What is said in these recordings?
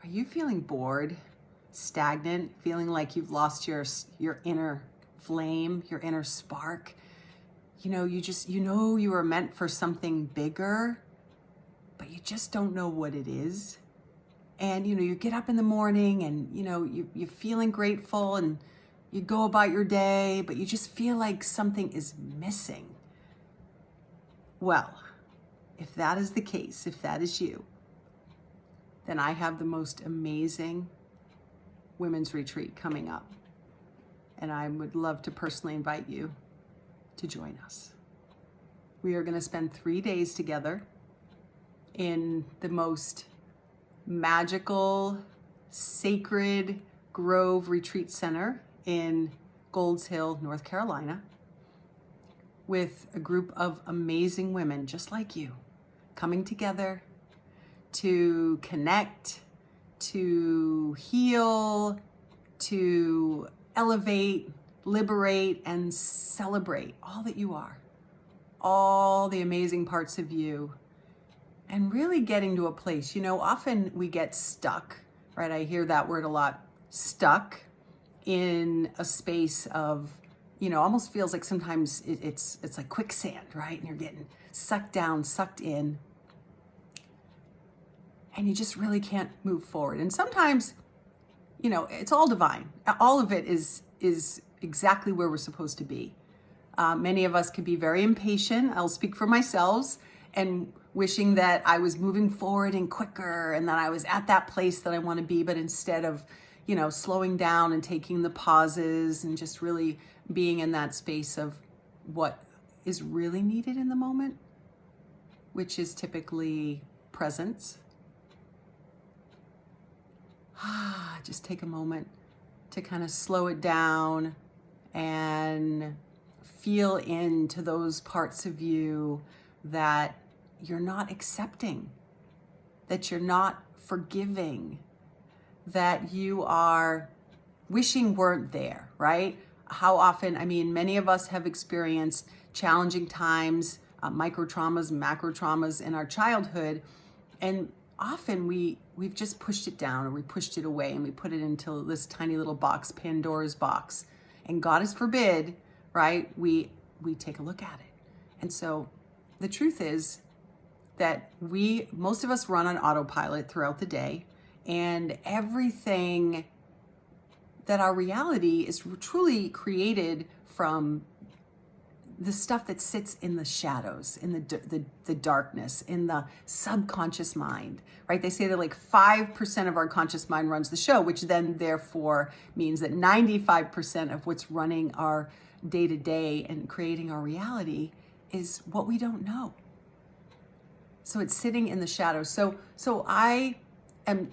Are you feeling bored, stagnant, feeling like you've lost your inner flame, your inner spark? You were meant for something bigger, but you just don't know what it is. And you get up in the morning and you're feeling grateful and you go about your day, but you just feel like something is missing. Well, if that is the case, if that is you, then I have the most amazing women's retreat coming up. And I would love to personally invite you to join us. We are going to spend 3 days together in the most magical, sacred Grove Retreat Center in Golds Hill, North Carolina, with a group of amazing women just like you, coming together to connect, to heal, to elevate, liberate, and celebrate all that you are, all the amazing parts of you, and really getting to a place. Often we get stuck, right? I hear that word a lot, stuck in a space of, almost feels like sometimes it's like quicksand, right? And you're getting sucked down, sucked in, and you just really can't move forward. And sometimes, it's all divine. All of it is exactly where we're supposed to be. Many of us can be very impatient. I'll speak for myself, and wishing that I was moving forward and quicker and that I was at that place that I want to be, but instead of, slowing down and taking the pauses and just really being in that space of what is really needed in the moment, which is typically presence. Just take a moment to kind of slow it down and feel into those parts of you that you're not accepting, that you're not forgiving, that you are wishing weren't there, right? How often, many of us have experienced challenging times, micro traumas, macro traumas in our childhood, and often we've just pushed it down, or we pushed it away, and we put it into this tiny little box, Pandora's box. And God is forbid, right? We take a look at it. And so the truth is that most of us run on autopilot throughout the day, and everything that our reality is truly created from the stuff that sits in the shadows, in the darkness, in the subconscious mind, right? They say that like 5% of our conscious mind runs the show, which then therefore means that 95% of what's running our day-to-day and creating our reality is what we don't know. So it's sitting in the shadows. So I am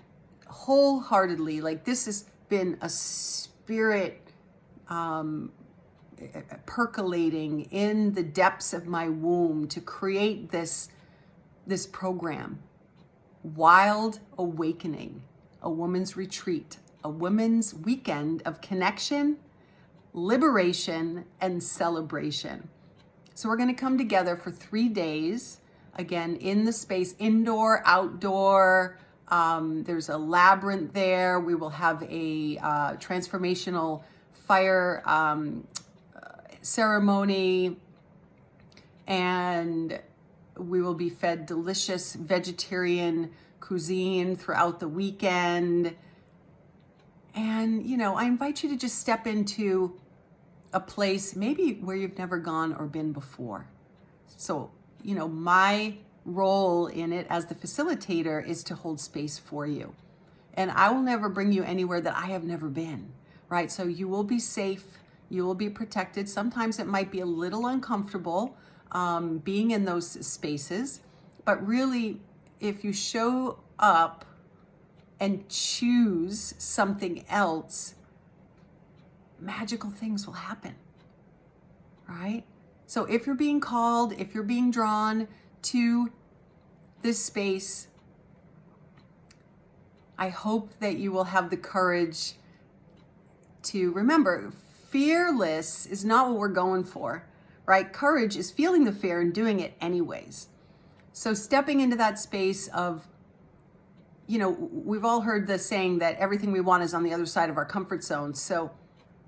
wholeheartedly, like, this has been a spirit percolating in the depths of my womb to create this program, Wild Awakening, a woman's retreat, a women's weekend of connection, liberation, and celebration. So we're going to come together for 3 days, again, in the space, indoor, outdoor. There's a labyrinth there. We will have a transformational fire ceremony, and we will be fed delicious vegetarian cuisine throughout the weekend. And, I invite you to just step into a place maybe where you've never gone or been before. So, my role in it as the facilitator is to hold space for you. And I will never bring you anywhere that I have never been, right? So you will be safe, you will be protected. Sometimes it might be a little uncomfortable being in those spaces, but really, if you show up and choose something else, magical things will happen, right? So if you're being called, if you're being drawn to this space, I hope that you will have the courage to remember, fearless is not what we're going for, right? Courage is feeling the fear and doing it anyways. So stepping into that space of we've all heard the saying that everything we want is on the other side of our comfort zone. So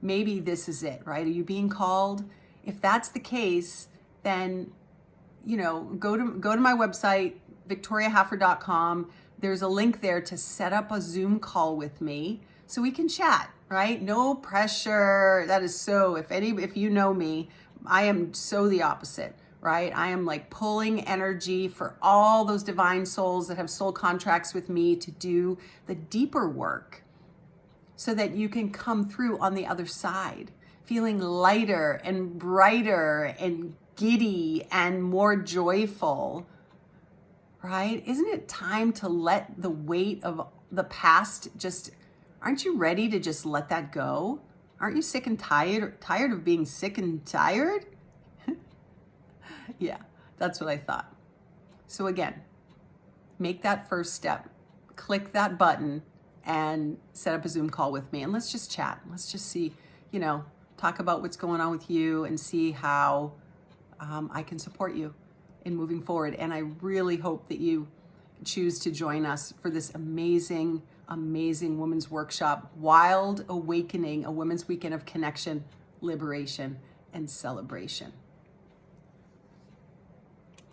maybe this is it, right? Are you being called? If that's the case, then, go to my website, victoriahaffer.com. There's a link there to set up a Zoom call with me so we can chat, right? No pressure. That is so, if you know me, I am so the opposite, right? I am like pulling energy for all those divine souls that have soul contracts with me to do the deeper work so that you can come through on the other side, feeling lighter and brighter and giddy and more joyful, right? Isn't it time to let the weight of the past aren't you ready to just let that go? Aren't you sick and tired of being sick and tired? Yeah, that's what I thought. So again, make that first step, click that button and set up a Zoom call with me and let's just chat. Let's just see, talk about what's going on with you and see how I can support you in moving forward. And I really hope that you choose to join us for this amazing, amazing women's workshop, Wild Awakening, a women's weekend of connection, liberation, and celebration.